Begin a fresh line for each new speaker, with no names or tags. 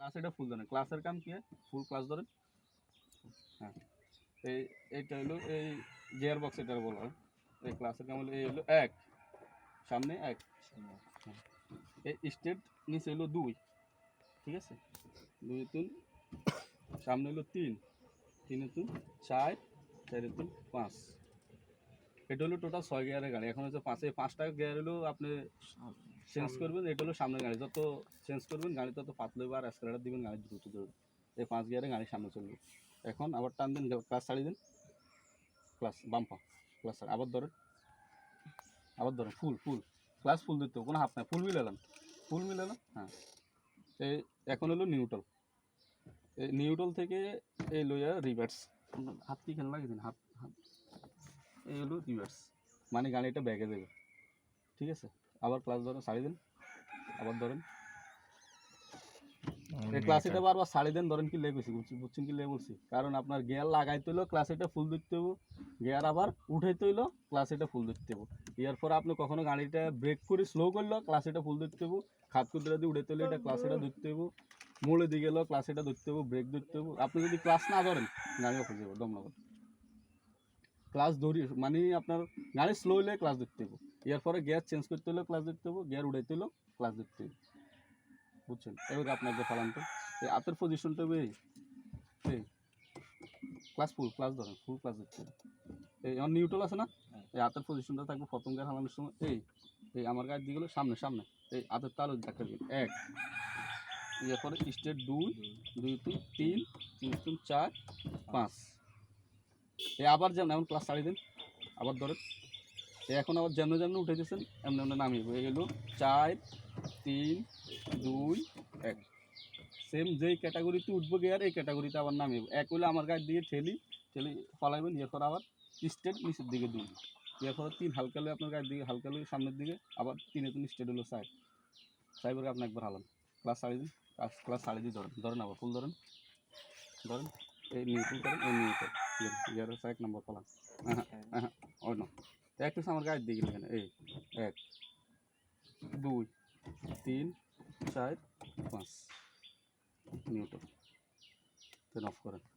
Class এটা ফুল ধরেন, ক্লাসের কাম কি ফুল ক্লাস ধরেন। হ্যাঁ, এইটা হলো এই গিয়ার বক্স, এটা বলা হয়। এই ক্লাসের কাম হলো এই হলো এক, সামনে এক, হ্যাঁ। এই স্টেট নিচে হলো দুই, ঠিক আছে, দুই তিন, সামনে হলো তিন, তিনে তিন চার, চারে তিন পাঁচ। এটা হলো টোটাল 6 গিয়ারের গাড়ি। এখন হচ্ছে পাঁচটা গিয়ার হলো আপনি চেঞ্জ করবেন। এটা হলো সামনের গাড়ি, যত চেঞ্জ করবেন গাড়ি তত পাতলা হবে, আর অ্যাক্সেলারেটর দিবেন গাড়ি দ্রুত দৌড়বে। এই 5 গিয়ারে গাড়ি সামনে চলবে। এখন আবার টান দিন, ক্লাস ছাড়িয়ে দিন, ক্লাস বাম্পা, ক্লাস ছাড়, আবার ধরেন, আবার ধরেন, ফুল ফুল ক্লাস ফুল দিতে হবে, কোনো হাফ নাই, ফুল মিলালাম, ফুল মিলালাম, হ্যাঁ। এই এখন হলো নিউট্রাল, এই নিউট্রাল থেকে এই লইয়া রিভার্স, হাত কি খেলা লাগিয়েছেন, হাত হাত, এই হলো রিভার্স, মানে গাড়িটা ব্যাগে দেবে, ঠিক আছে। আবার ক্লাস ধরেন, ছাড়িয়ে দিন, আবার ধরেন, এই ক্লাস এটা বারবার ছাড়ি দেন, ধরেন কি লেগে বুঝছেন কি লেগে বলছি, কারণ আপনার গিয়ার লাগাইতে হইলো ক্লাস এটা ফুল দিতে হইব, গিয়ার আবার উঠাইতে হইলো ক্লাস এটা ফুল দিতে হইব। এর পরে আপনি কখনো গাড়িটা ব্রেক করে স্লো করলো ক্লাস এটা ফুল দিতে হইব, খাত কুদরা দিয়ে উঠাইতে হলে এটা ক্লাস এটা ধরতে হইব, মোড়ে দিয়ে গেলো ক্লাস এটা ধরতে হইব, ব্রেক ধরতে হইব। আপনি যদি ক্লাস না ধরেন গাড়ি অফ হয়ে যাবো দমনগর। ক্লাস ধরি মানে আপনার গাড়ি স্লো হলে ক্লাস ধরতে হইব, এর পরে গিয়ার চেঞ্জ করতে হলেও ক্লাস ধরতে হইব, গিয়ার উঠাইতে হলেও ক্লাস ধরতে হইব, বুঝছেন। এবার আপনাকে ফালান তো এই হাতের পজিশনটা এই এই ক্লাস ফুল ক্লাস ধরেন, ফুল ক্লাস দিচ্ছে, এই আমার নিউট্রাল আছে না, এই হাতের পজিশনটা থাকবে প্রথম গিয়ার হালানোর সময়, এই আমার গাড়ি দিকে সামনে সামনে, এই হাতের তালু দেখা দিন এক, এরপরে স্টেট দুই, দুই তিন তিন, তিন তিন চার পাঁচ, এই আবার যেমন এমন ক্লাস ছাড়িয়ে দিন, আবার ধরেন, এই এখন আবার যেমন যেমন উঠে দিয়েছেন এমন এমন নামিয়ে এই হলো চার তিন দুই এক, সেম যেই ক্যাটাগরিতে উঠবো গিয়ার এই ক্যাটাগরিতে আবার নামিয়ে এক হলে আমার গাড়ি দিয়ে ঠেলি ঠেলি ফলাইবেন, এরপর আবার স্টেট নিচের দিকে দুই, এরপর তিন হালকা হলে আপনার গাড়ির দিকে হালকা হলে সামনের দিকে, আবার তিনে তিন স্টেট হলো সাইড, সাইডে আপনি একবার হালান, ক্লাস ছাড়িয়ে দিন, ক্লাস ছাড়িয়ে দিয়ে ধরেন, ধরেন আবার ফুল ধরেন, ধরেন, এই নিউট্রাল করেন, এই নিউট্রাল গিয়ারের এক নম্বর ফলান, হ্যাঁ হ্যাঁ অন্য একটু আমার গাড়ির দিকে এখানে এই এক দুই তিন চার